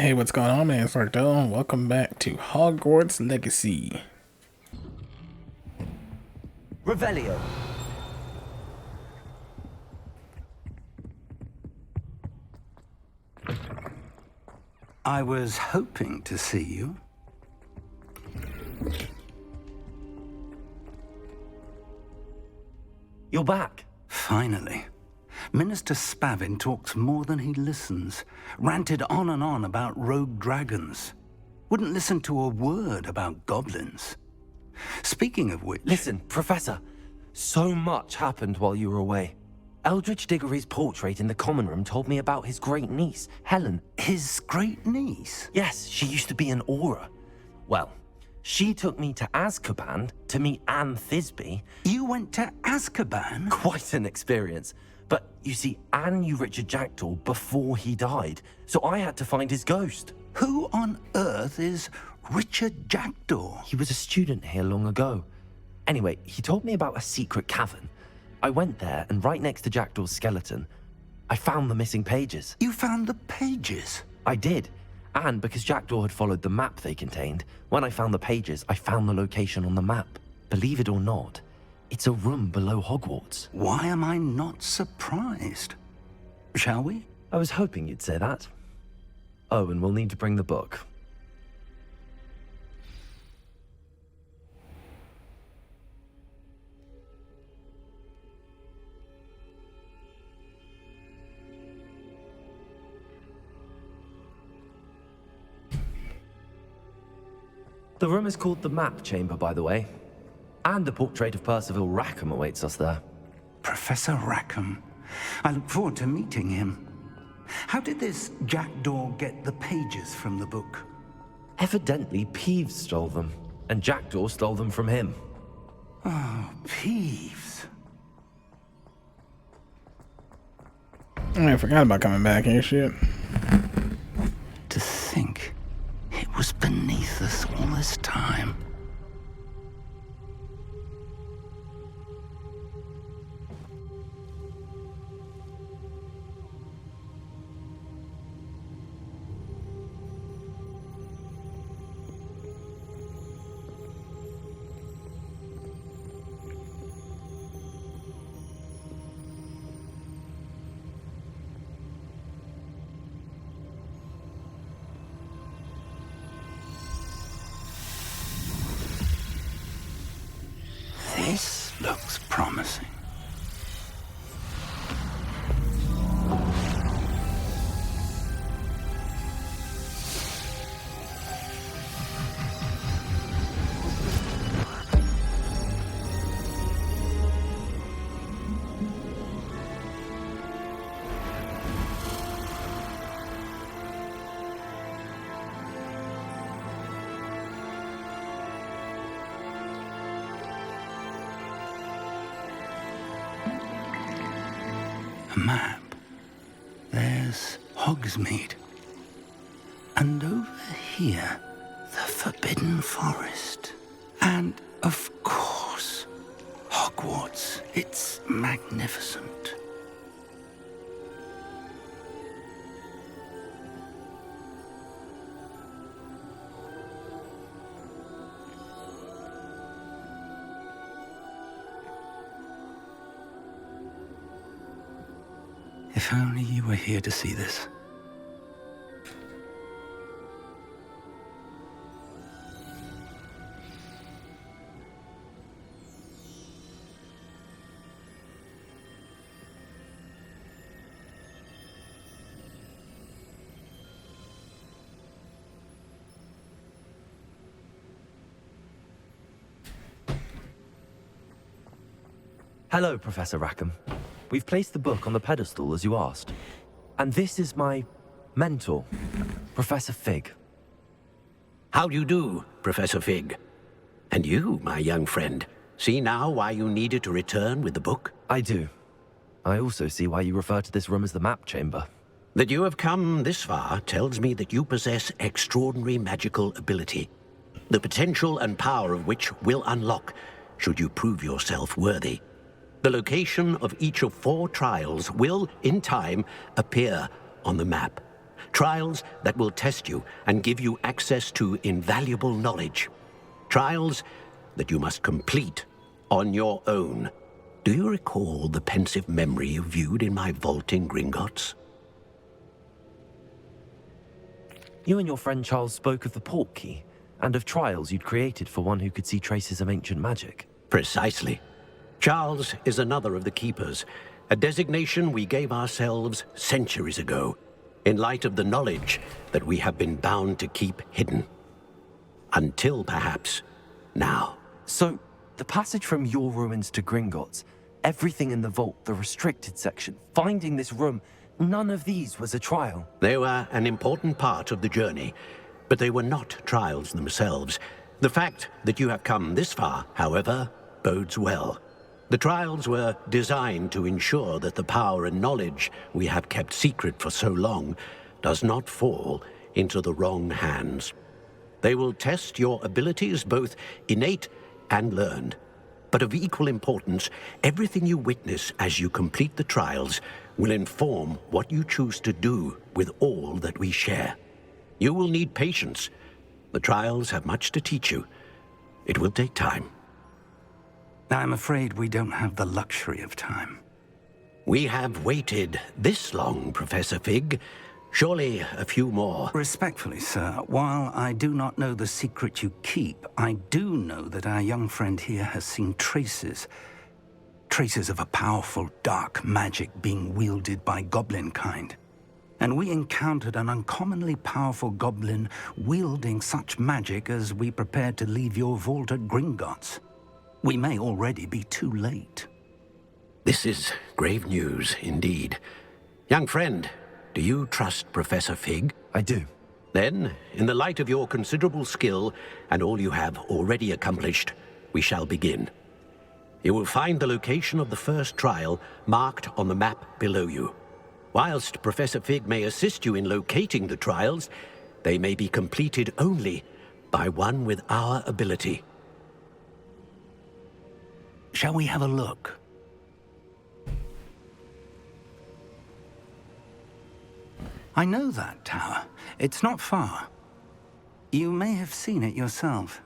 Hey, what's going on, man? It's Martel. Welcome back to Hogwarts Legacy. Revelio. I was hoping to see you. You're back. Finally. Minister Spavin talks more than he listens. Ranted on and on about rogue dragons. Wouldn't listen to a word about goblins. Speaking of which... Listen, Professor. So much happened while you were away. Eldridge Diggory's portrait in the common room told me about his great niece, Helen. His great niece? Yes, she used to be an Auror. Well, she took me to Azkaban to meet Anne Thisbe. You went to Azkaban? Quite an experience. But, you see, Anne knew Richard Jackdaw before he died, so I had to find his ghost. Who on earth is Richard Jackdaw? He was a student here long ago. Anyway, he told me about a secret cavern. I went there, and right next to Jackdaw's skeleton, I found the missing pages. You found the pages? I did. And because Jackdaw had followed the map they contained, when I found the pages, I found the location on the map. Believe it or not, it's a room below Hogwarts. Why am I not surprised? Shall we? I was hoping you'd say that. Oh, and we'll need to bring the book. The room is called the Map Chamber, by the way. And the portrait of Percival Rackhams awaits us there. Professor Rackham. I look forward to meeting him. How did this Jackdaw get the pages from the book? Evidently, Peeves stole them, and Jackdaw stole them from him. Oh, Peeves. I forgot about coming back here, shit. To think it was beneath us all this time. This looks promising. A map. There's Hogsmeade. And over here, the Forbidden Forest. And, of course, Hogwarts. It's magnificent. If only you were here to see this. Hello, Professor Rackham. We've placed the book on the pedestal, as you asked. And this is my mentor, Professor Fig. How do you do, Professor Fig? And you, my young friend, see now why you needed to return with the book? I do. I also see why you refer to this room as the Map Chamber. That you have come this far tells me that you possess extraordinary magical ability, the potential and power of which will unlock, should you prove yourself worthy. The location of each of 4 trials will, in time, appear on the map. Trials that will test you and give you access to invaluable knowledge. Trials that you must complete on your own. Do you recall the pensive memory you viewed in my vault in Gringotts? You and your friend Charles spoke of the Portkey, and of trials you'd created for one who could see traces of ancient magic. Precisely. Charles is another of the Keepers, a designation we gave ourselves centuries ago, in light of the knowledge that we have been bound to keep hidden. Until, perhaps, now. So, the passage from your ruins to Gringotts, everything in the vault, the restricted section, finding this room, none of these was a trial. They were an important part of the journey, but they were not trials themselves. The fact that you have come this far, however, bodes well. The trials were designed to ensure that the power and knowledge we have kept secret for so long does not fall into the wrong hands. They will test your abilities, both innate and learned. But of equal importance, everything you witness as you complete the trials will inform what you choose to do with all that we share. You will need patience. The trials have much to teach you. It will take time. I'm afraid we don't have the luxury of time. We have waited this long, Professor Fig. Surely a few more. Respectfully, sir, while I do not know the secret you keep, I do know that our young friend here has seen traces of a powerful dark magic being wielded by goblin kind. And we encountered an uncommonly powerful goblin wielding such magic as we prepared to leave your vault at Gringotts. We may already be too late. This is grave news indeed. Young friend, do you trust Professor Fig? I do. Then, in the light of your considerable skill and all you have already accomplished, we shall begin. You will find the location of the first trial marked on the map below you. Whilst Professor Fig may assist you in locating the trials, they may be completed only by one with our ability. Shall we have a look? I know that tower. It's not far. You may have seen it yourself.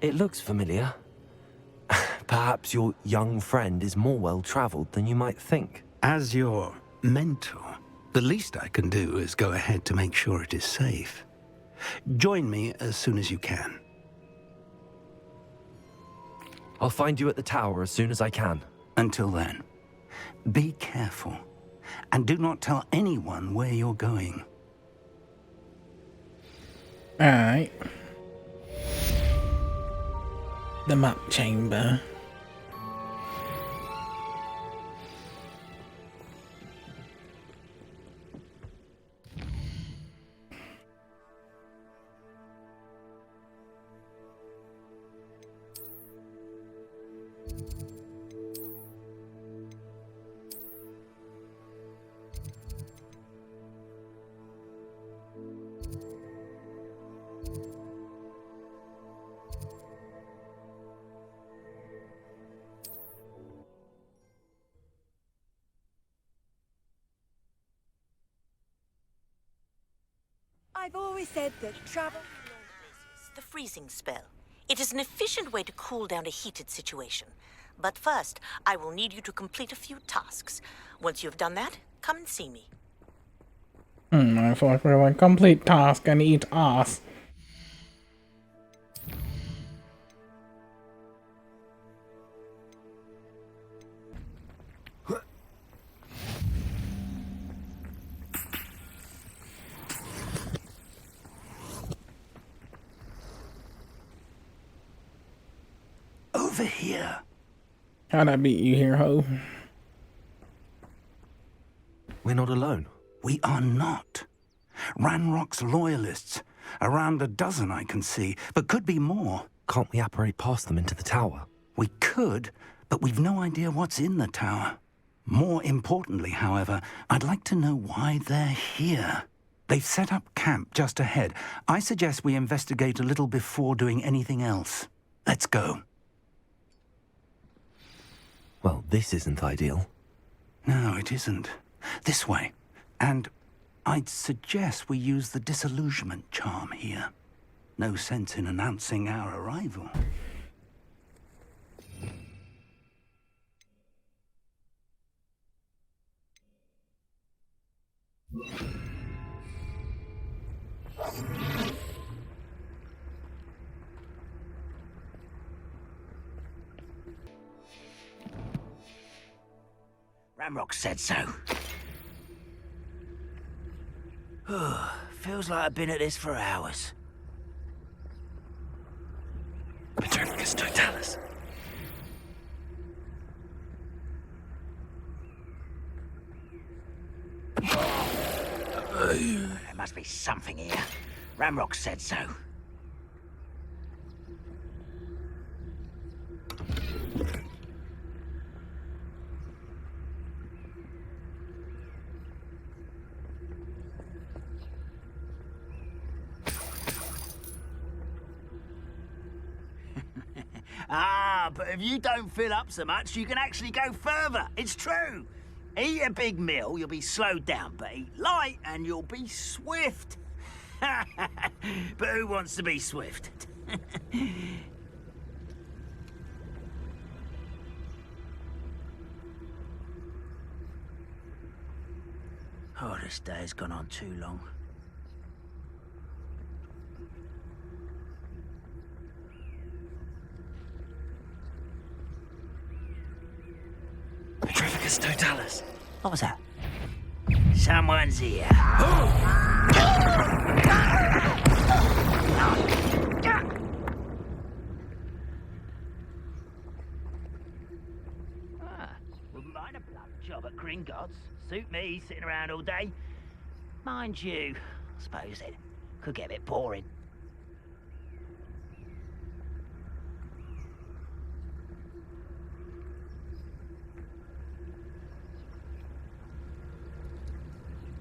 It looks familiar. Perhaps your young friend is more well-traveled than you might think. As your mentor, the least I can do is go ahead to make sure it is safe. Join me as soon as you can. I'll find you at the tower as soon as I can. Until then, be careful, and do not tell anyone where you're going. Alright. The map chamber. I've always said that travel... The freezing spell. It is an efficient way to cool down a heated situation. But first, I will need you to complete a few tasks. Once you've done that, come and see me. I feel like we're like complete task and eat ass. Over here. How'd I beat you here, ho? We're not alone. We are not. Ranrock's loyalists. Around a dozen I can see, but could be more. Can't we apparate past them into the tower? We could, but we've no idea what's in the tower. More importantly, however, I'd like to know why they're here. They've set up camp just ahead. I suggest we investigate a little before doing anything else. Let's go. Well, this isn't ideal. No, it isn't. This way. And I'd suggest we use the disillusionment charm here. No sense in announcing our arrival. Ramrock said so. Feels like I've been at this for hours. Petrificus totalis. There must be something here. Ramrock said so. But if you don't fill up so much, you can actually go further. It's true. Eat a big meal, you'll be slowed down, but eat light and you'll be swift. But who wants to be swift? Oh, this day has gone on too long. Petrificus totalis. What was that? Someone's here. Wouldn't mind a blood job at Gringotts. Suit me, sitting around all day. Mind you, I suppose it could get a bit boring.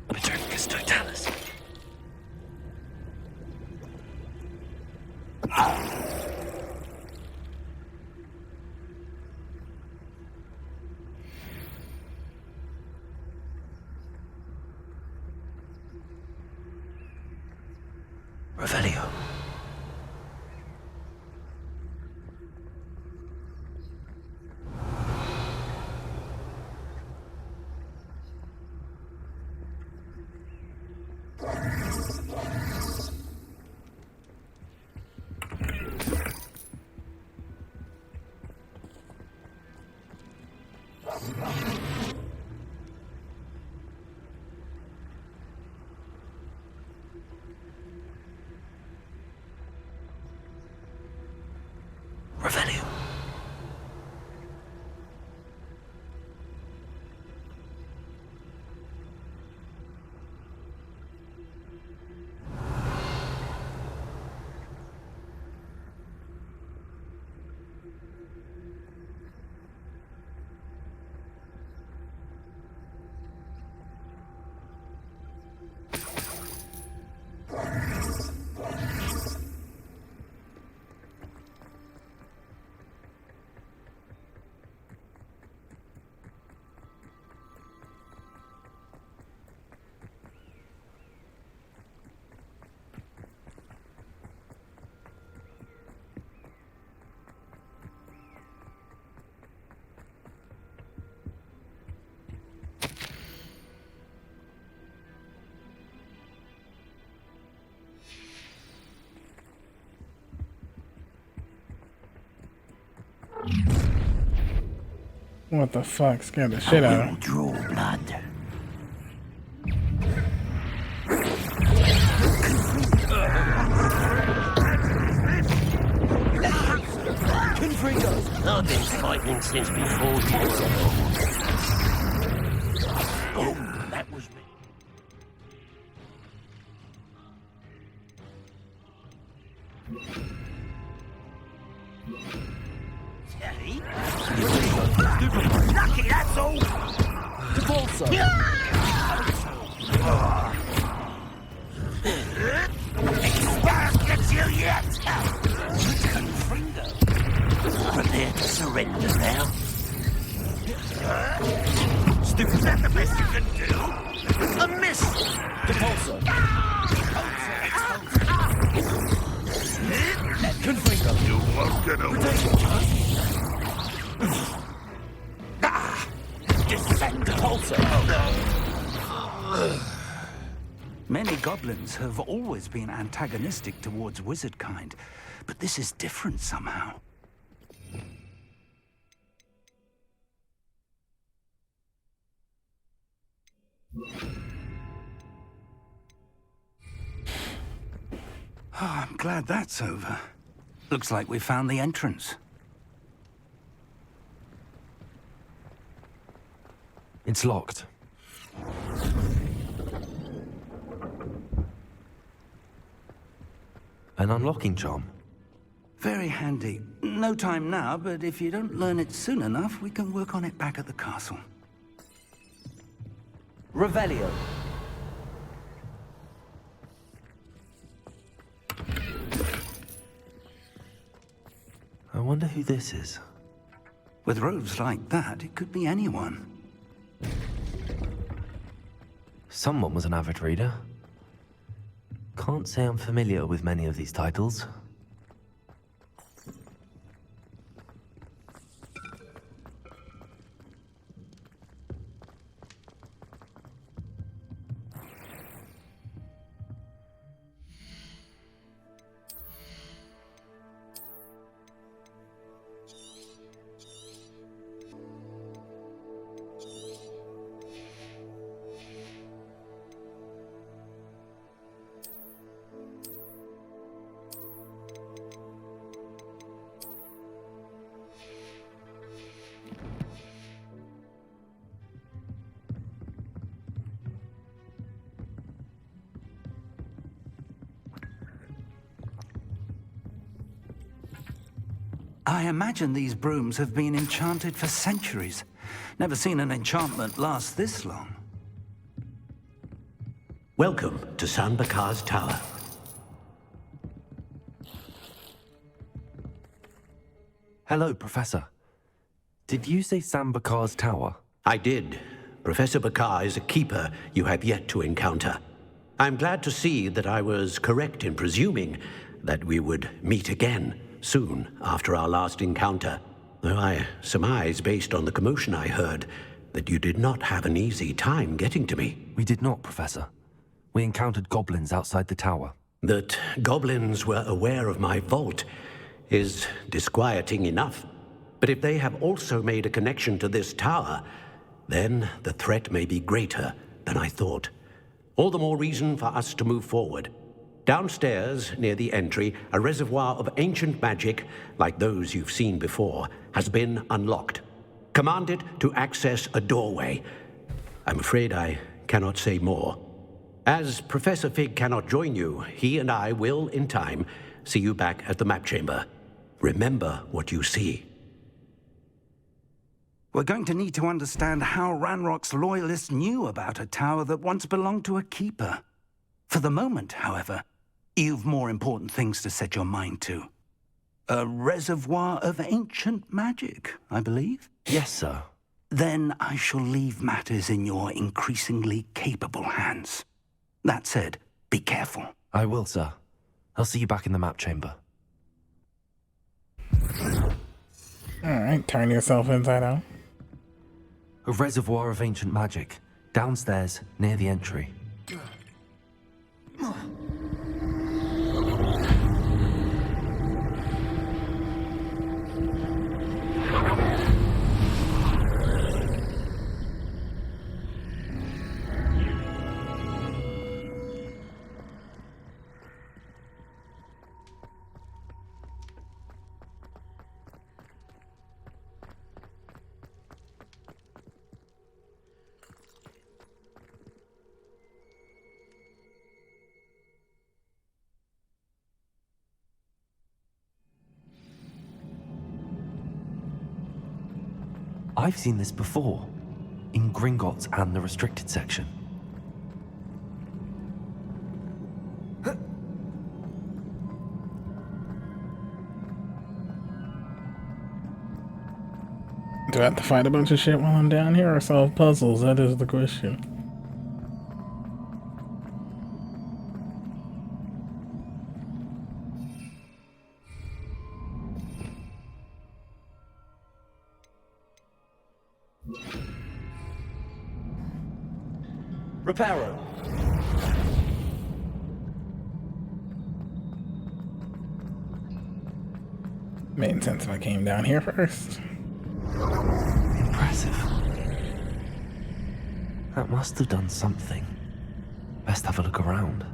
Petrificus totalis. Revelio. Revelio. What the fuck? Scared the shit out of him. Draw blood. I've been fighting since before you. Oh, that was me. Steady. Lucky, that's all. Depulso. Gets you yet. Prepare to surrender now. stupid. Is that the best you can do? A miss! Depulsor. Confringo. You won't get away. Depulsor. Many goblins have always been antagonistic towards wizard kind, but this is different somehow. I'm glad that's over. Looks like we found the entrance. It's locked. An unlocking charm. Very handy. No time now, but if you don't learn it soon enough, we can work on it back at the castle. Revelio. I wonder who this is. With robes like that, it could be anyone. Someone was an avid reader. Can't say I'm familiar with many of these titles. I imagine these brooms have been enchanted for centuries. Never seen an enchantment last this long. Welcome to San Bakar's Tower. Hello, Professor. Did you say Sam Bakar's tower? I did. Professor Bakar is a keeper you have yet to encounter. I'm glad to see that I was correct in presuming that we would meet again soon after our last encounter, though I surmise, based on the commotion I heard, that you did not have an easy time getting to me. We did not, Professor. We encountered goblins outside the tower. That goblins were aware of my vault is disquieting enough. But if they have also made a connection to this tower, then the threat may be greater than I thought. All the more reason for us to move forward. Downstairs, near the entry, a reservoir of ancient magic, like those you've seen before, has been unlocked. Command it to access a doorway. I'm afraid I cannot say more. As Professor Fig cannot join you, he and I will, in time, see you back at the map chamber. Remember what you see. We're going to need to understand how Ranrock's loyalists knew about a tower that once belonged to a keeper. For the moment, however, you've more important things to set your mind to. A reservoir of ancient magic, I believe? Yes, sir. Then I shall leave matters in your increasingly capable hands. That said, be careful. I will, sir. I'll see you back in the map chamber. Alright, turn yourself inside out. A reservoir of ancient magic, downstairs, near the entry. I've seen this before, in Gringotts and the restricted section. Do I have to fight a bunch of shit while I'm down here or solve puzzles? That is the question. Reparo. Made sense if I came down here first. Impressive. That must have done something. Best have a look around.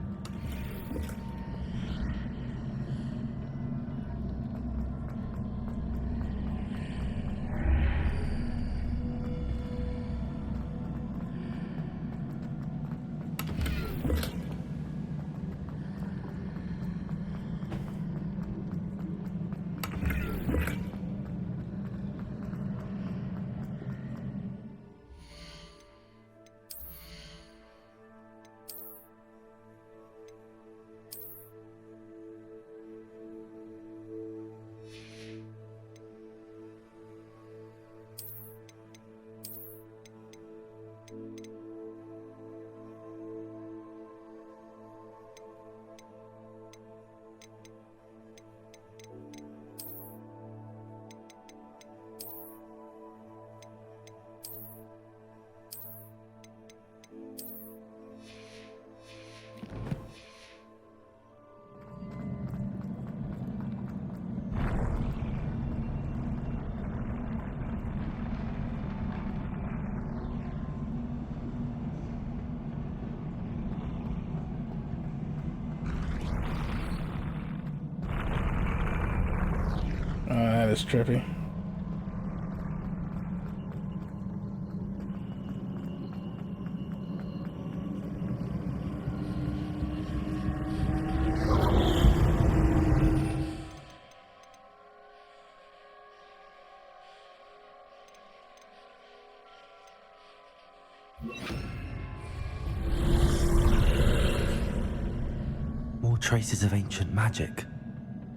That is trippy. More traces of ancient magic.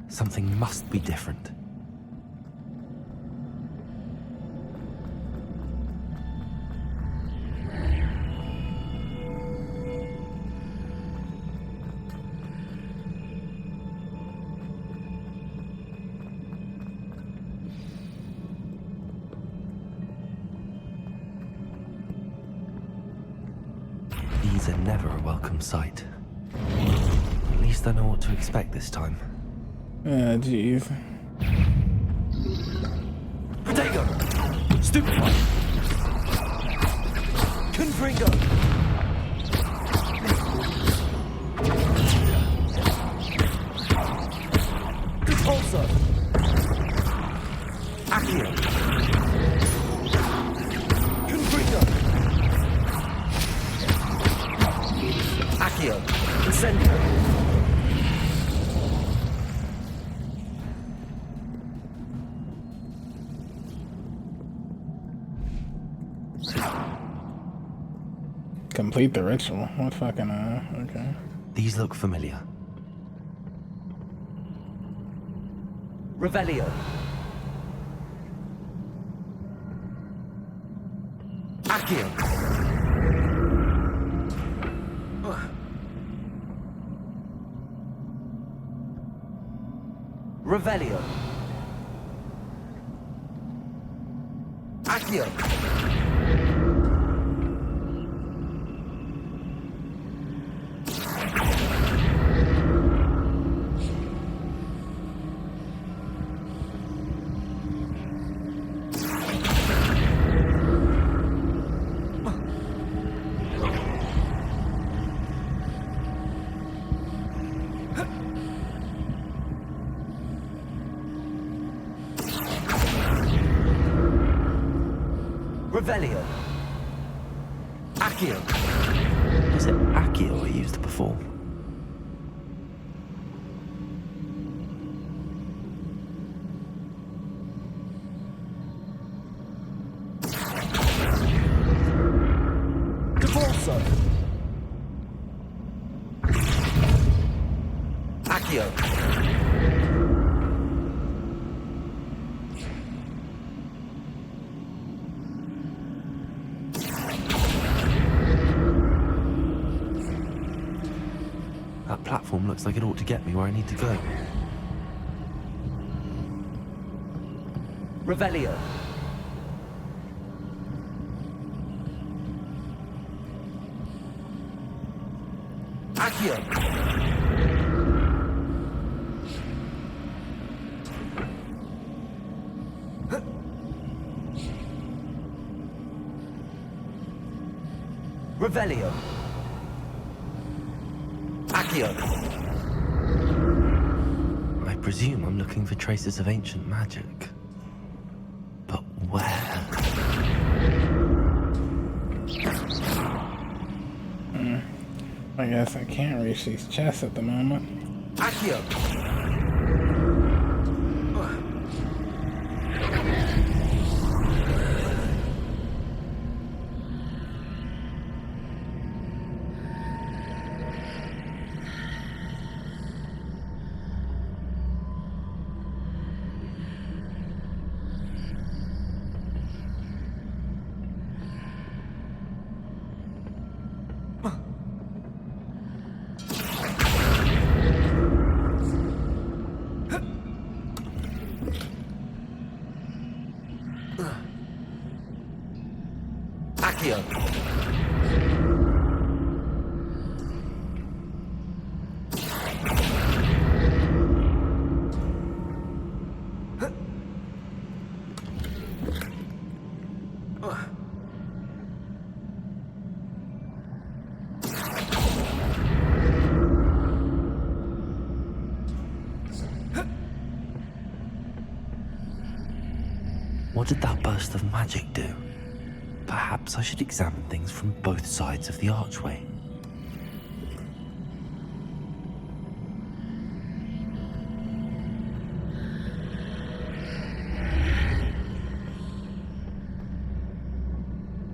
Something must be different. These are never a welcome sight. At least I know what to expect this time. Ah, jeez. Potato! Stupid one! Confringo! Repulsor! Accio! Confringo! Accio! Incendio! Complete the ritual. What fucking, okay. These look familiar. Revelio. Accio. Revelio. Accio. Revelio. Accio. Was it Accio I used before? Divorso. Accio. That platform looks like it ought to get me where I need to go. Revelio. Accio. Revelio. Accio. I presume I'm looking for traces of ancient magic. But where? I guess I can't reach these chests at the moment. Accio. Accio. What did that burst of magic do? Perhaps I should examine things from both sides of the archway.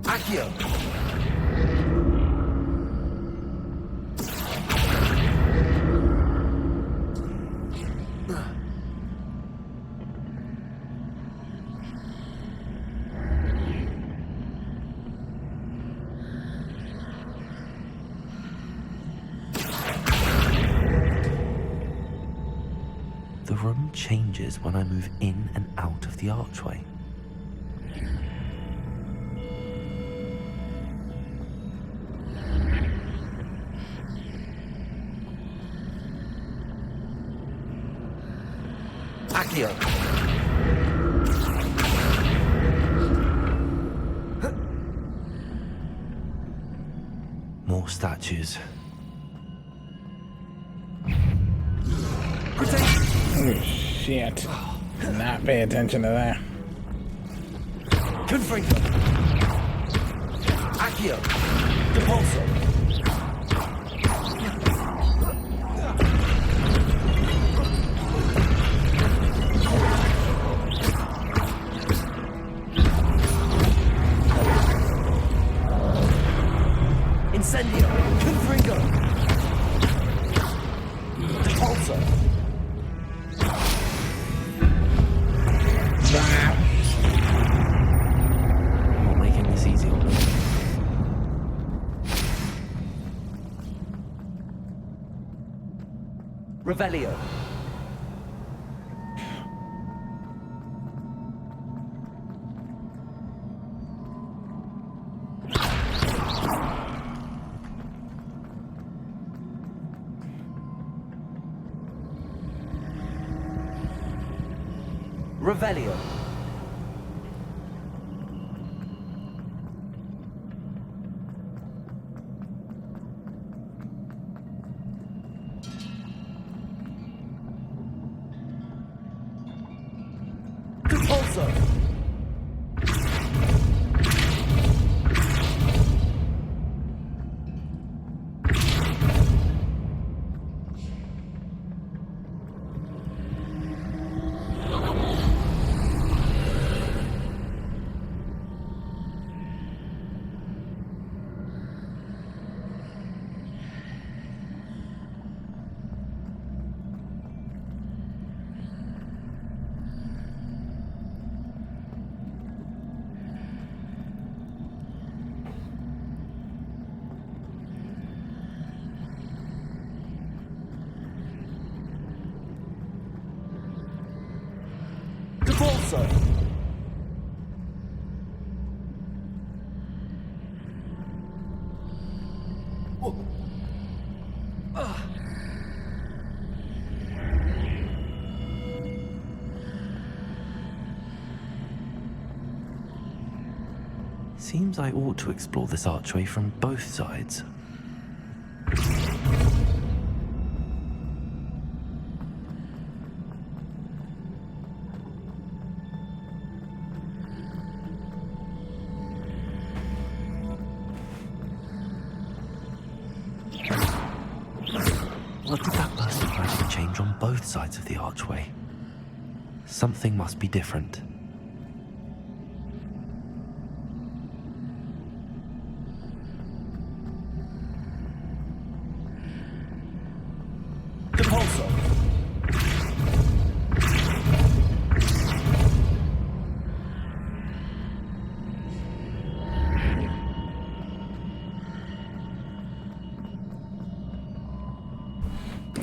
Accio! The room changes when I move in and out of the archway. Accio! More statues. Oh, shit. Did not pay attention to that. Confringo. Accio. Depulso. Incendio. Confringo. Depulso. I'm not making this easy on me. Revelio. Revelio. Depulso. Repulsor! Seems I ought to explore this archway from both sides. What did that person try to change on both sides of the archway? Something must be different.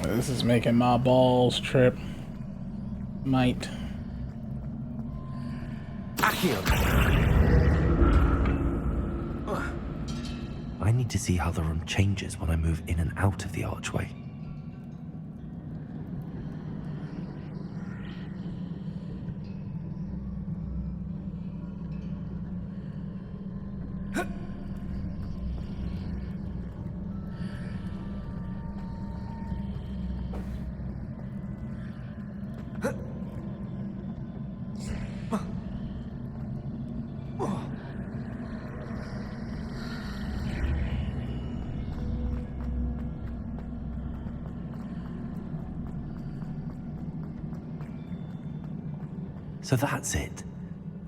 This is making my balls trip. Might. I need to see how the room changes when I move in and out of the archway. So that's it.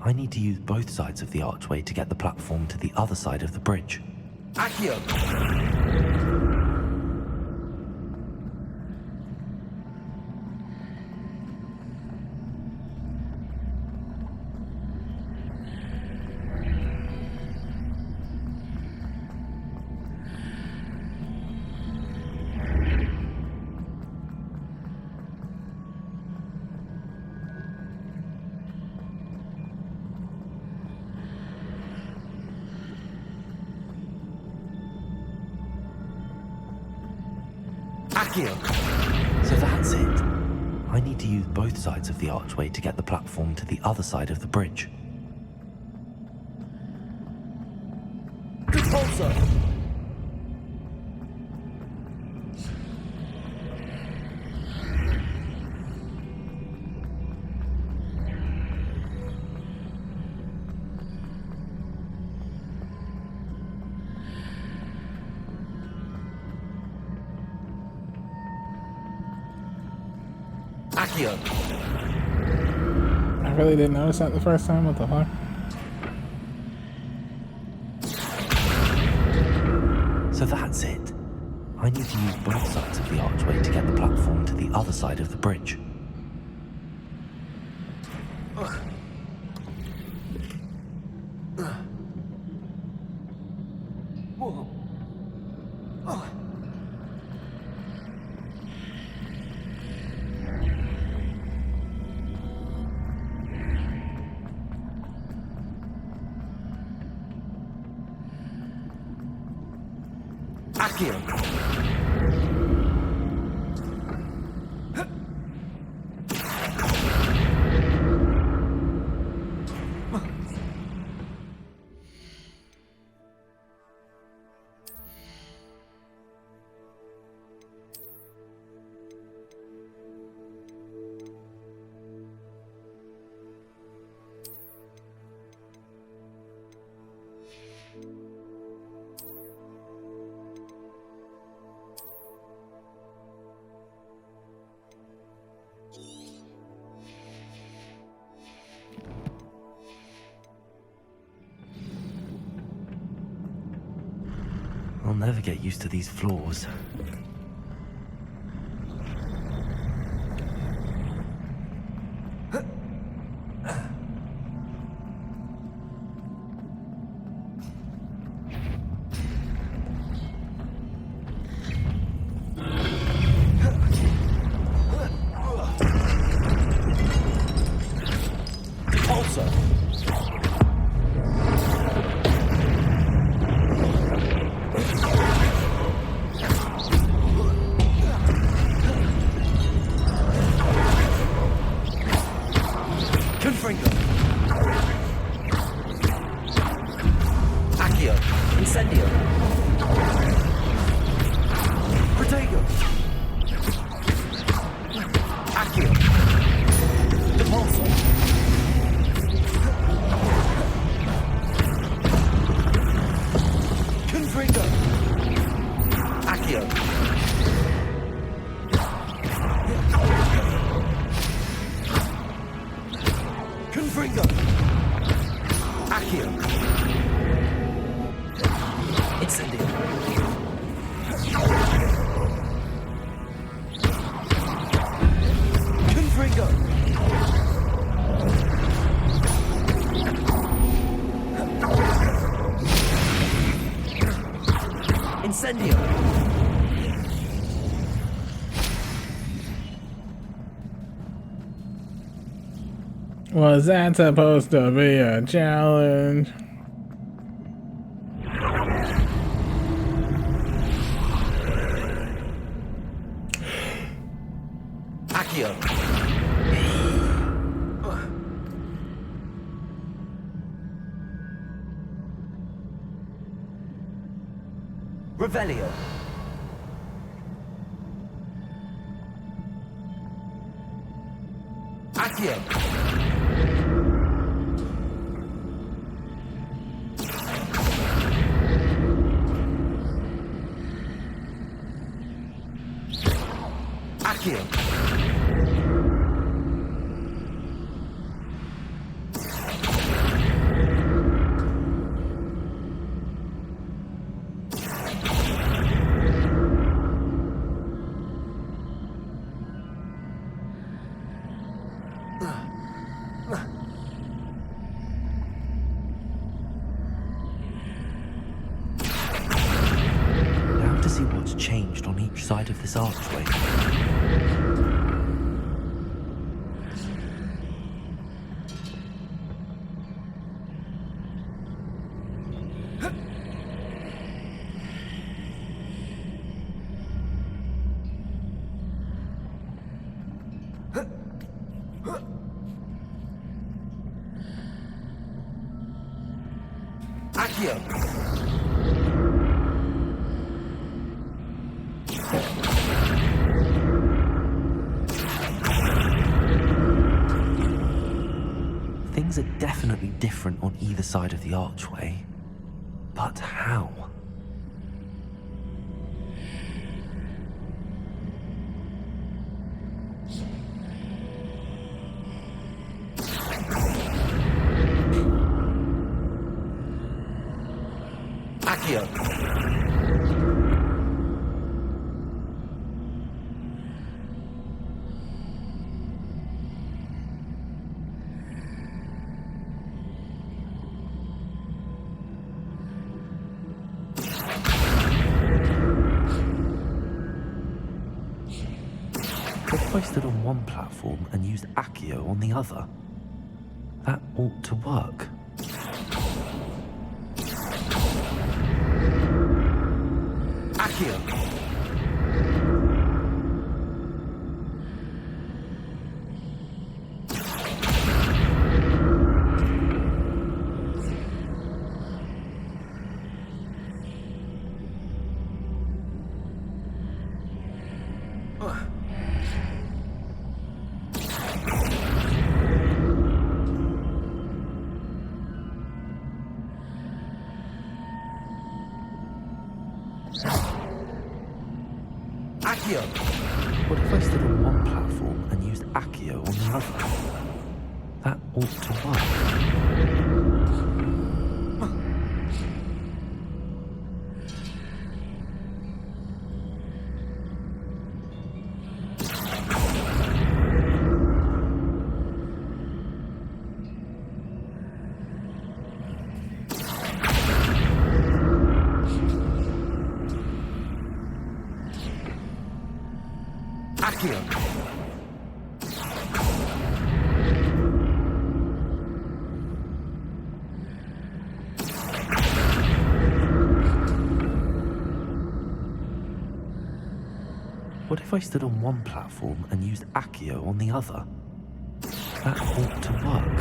I need to use both sides of the archway to get the platform to the other side of the bridge. Accio! So that's it. I need to use both sides of the archway to get the platform to the other side of the bridge. Repulsor! I really didn't notice that the first time. What the fuck? So that's it. I need to use both sides of the archway to get the platform to the other side of the bridge. I'll never get used to these floors. Was that supposed to be a challenge? Accio. Revelio. Accio. Accio. Now to see what's changed on each side of this archway. Accio. Things are definitely different on either side of the archway. But how? Accio. What if I stood on one platform and used Accio on the other? That ought to work. Accio. Accio. What if I stood on one platform and used Accio on the other? That ought to work. Accio. What if I stood on one platform and used Accio on the other? That ought to work.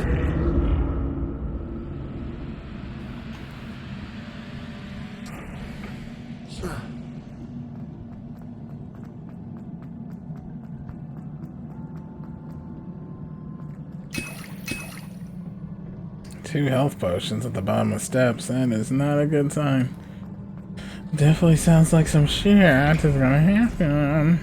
Two health potions at the bottom of steps. That is not a good sign. Definitely sounds like some shit is gonna happen.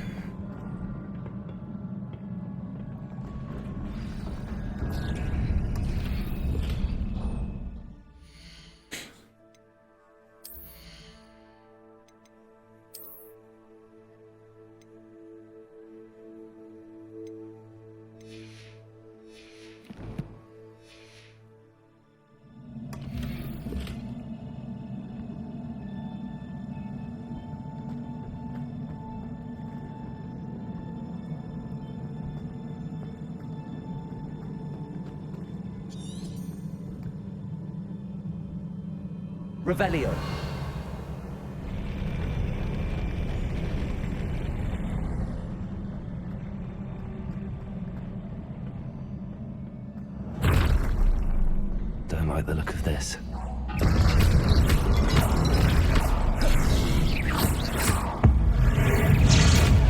Revelio. Don't like the look of this.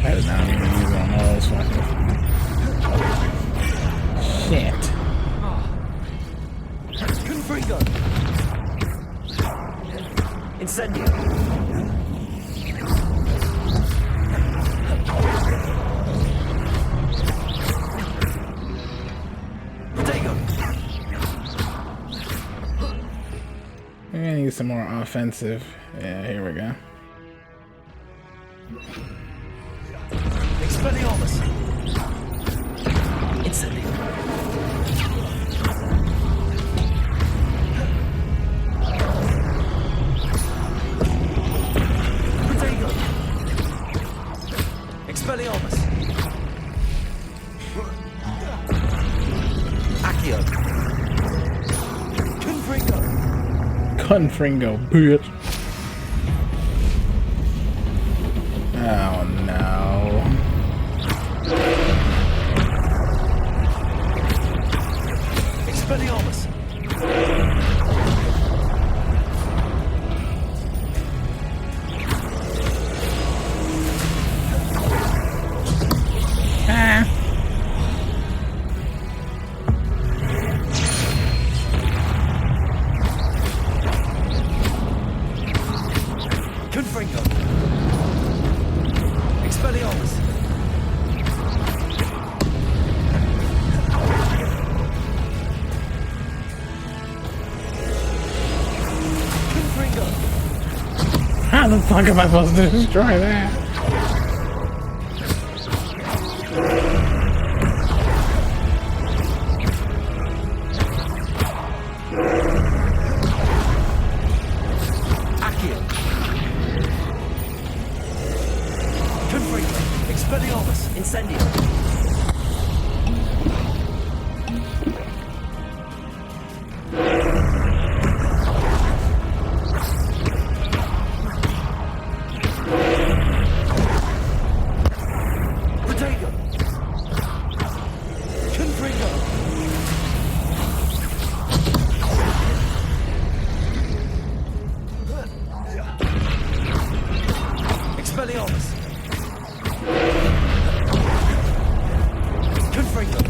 I did not even use it on all those fuckers. Shit. Confringo. Incendio. We're gonna need some more offensive. Yeah, here we go. Expelliarmus. Incendio. Protego. Expelliarmus. Accio. Confringo. Confringo, bitch. Oh no. Expelliarmus. Ah. Confringo. Expelliarmus. Confringo. How the fuck am I supposed to destroy that? Accio. Confringo. Expelliarmus. Incendio. Protego. Confringo. Expelliarmus. Confringo.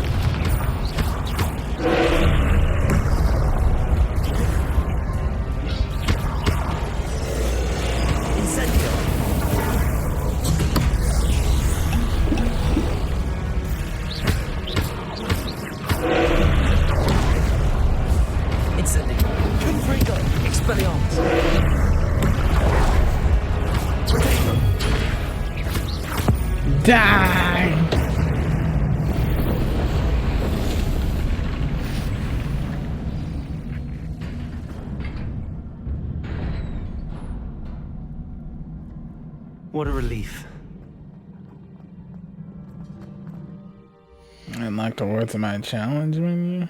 Incendio. Incendio. Confringo. Expelliarmus. Protego. Die! What a relief. Unlock the words of my challenge menu.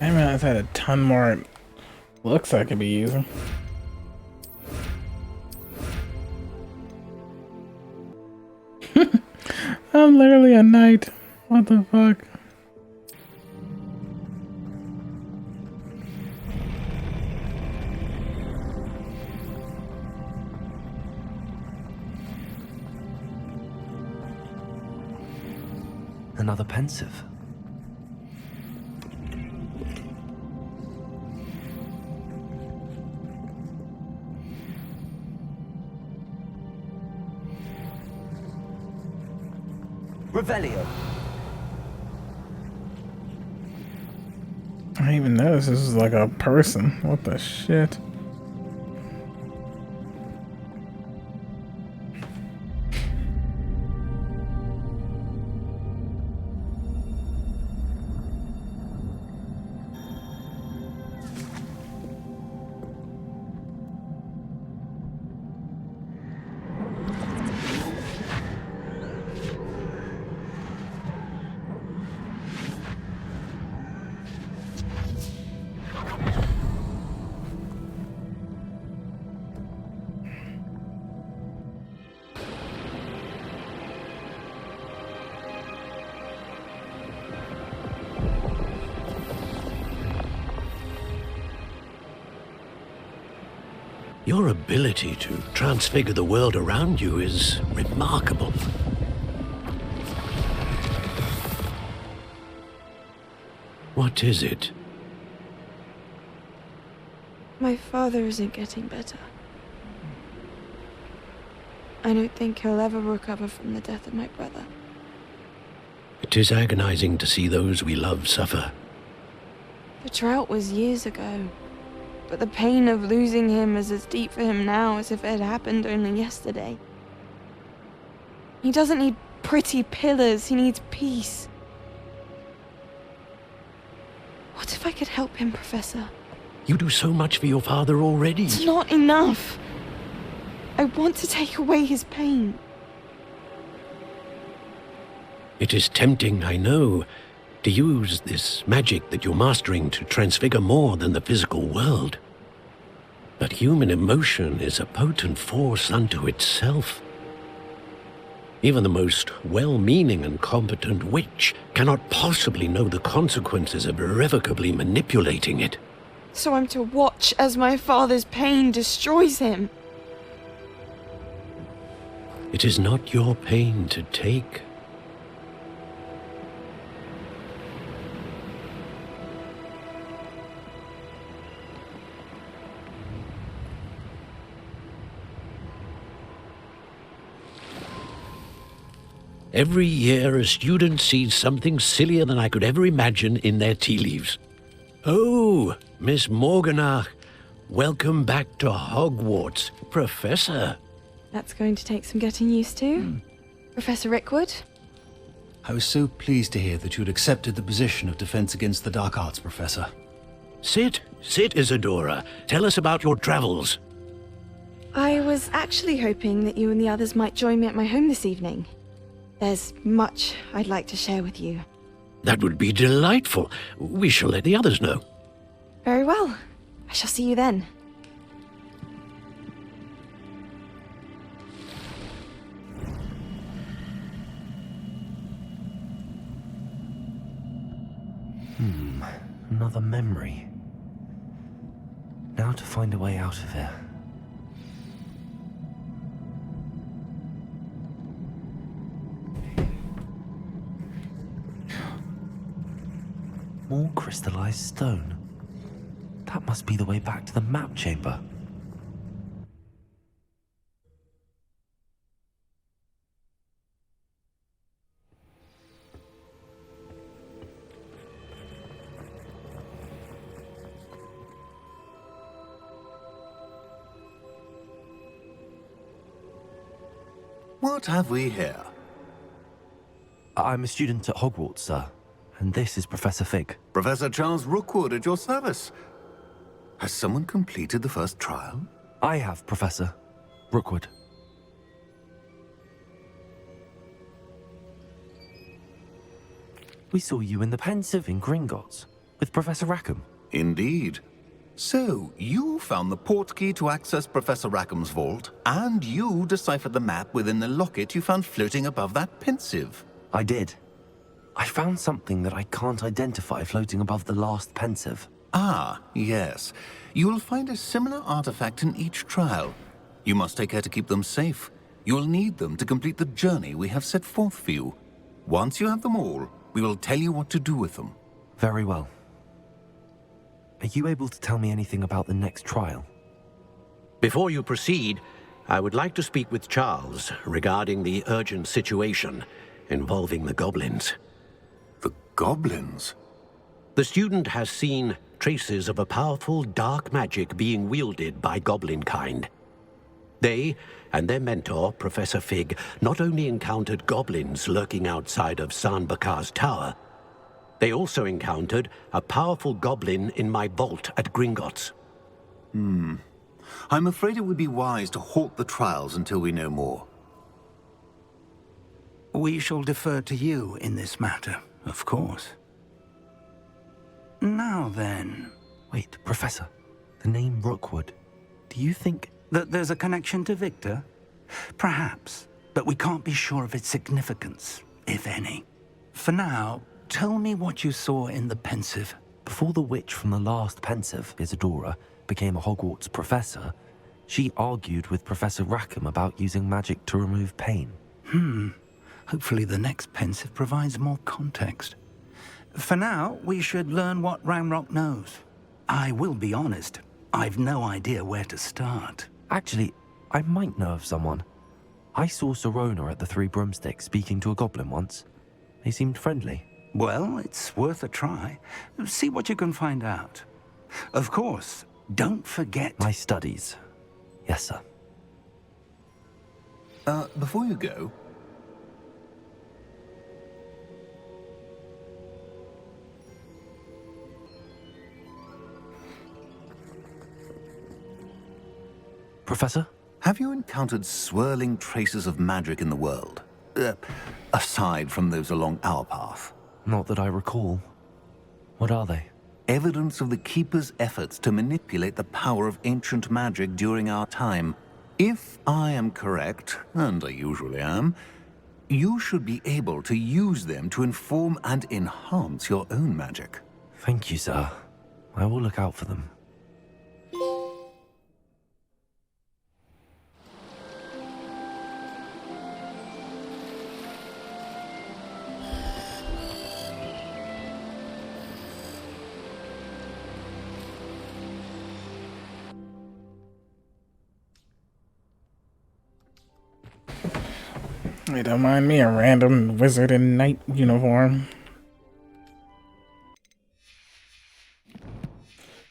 I realized I had a ton more looks I could be using. I'm literally a knight. What the fuck? Another pensive. Revelio. I didn't even notice this is like a person. What the shit? Your ability to transfigure the world around you is remarkable. What is it? My father isn't getting better. I don't think he'll ever recover from the death of my brother. It is agonizing to see those we love suffer. The drought was years ago, but the pain of losing him is as deep for him now as if it had happened only yesterday. He doesn't need pretty pillars, he needs peace. What if I could help him, Professor? You do so much for your father already. It's not enough. I want to take away his pain. It is tempting, I know, to use this magic that you're mastering to transfigure more than the physical world. But human emotion is a potent force unto itself. Even the most well-meaning and competent witch cannot possibly know the consequences of irrevocably manipulating it. So I'm to watch as my father's pain destroys him. It is not your pain to take. Every year, a student sees something sillier than I could ever imagine in their tea leaves. Oh, Miss Morganach, welcome back to Hogwarts, Professor. That's going to take some getting used to. Professor Rickwood? I was so pleased to hear that you'd accepted the position of Defense Against the Dark Arts, Professor. Sit, Isadora. Tell us about your travels. I was actually hoping that you and the others might join me at my home this evening. There's much I'd like to share with you. That would be delightful. We shall let the others know. Very well. I shall see you then. Another memory. Now to find a way out of here. More crystallized stone. That must be the way back to the map chamber. What have we here? I'm a student at Hogwarts, sir. And this is Professor Fig. Professor Charles Rookwood at your service. Has someone completed the first trial? I have, Professor Rookwood. We saw you in the Pensive in Gringotts with Professor Rackham. Indeed. So, you found the portkey to access Professor Rackham's vault, and you deciphered the map within the locket you found floating above that Pensive. I did. I found something that I can't identify floating above the last Pensive. Ah, yes. You will find a similar artifact in each trial. You must take care to keep them safe. You'll need them to complete the journey we have set forth for you. Once you have them all, we will tell you what to do with them. Very well. Are you able to tell me anything about the next trial? Before you proceed, I would like to speak with Charles regarding the urgent situation involving the goblins. The goblins? The student has seen traces of a powerful dark magic being wielded by goblin kind. They and their mentor, Professor Fig, not only encountered goblins lurking outside of San Bakar's tower, they also encountered a powerful goblin in my vault at Gringotts. I'm afraid it would be wise to halt the trials until we know more. We shall defer to you in this matter, of course. Now then... Wait, Professor. The name Rookwood. Do you think... that there's a connection to Victor? Perhaps, but we can't be sure of its significance, if any. For now, tell me what you saw in the Pensive. Before the witch from the last Pensive, Isadora, became a Hogwarts professor, she argued with Professor Rackham about using magic to remove pain. Hopefully the next Pensive provides more context. For now, we should learn what Ranrock knows. I will be honest, I've no idea where to start. Actually, I might know of someone. I saw Serona at the Three Broomsticks speaking to a goblin once. They seemed friendly. Well, it's worth a try. See what you can find out. Of course, don't forget... My studies. Yes, sir. Before you go... Professor? Have you encountered swirling traces of magic in the world? Aside from those along our path? Not that I recall. What are they? Evidence of the Keeper's efforts to manipulate the power of ancient magic during our time. If I am correct, and I usually am, you should be able to use them to inform and enhance your own magic. Thank you, sir. I will look out for them. Hey, don't mind me, a random wizard in knight uniform.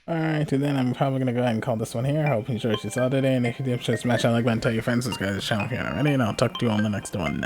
Alright, and then I'm probably gonna go ahead and call this one here. I hope you enjoyed your saw today, and if you did, just smash that like button, tell your friends, subscribe to the channel if you're not already, and I'll talk to you on the next one.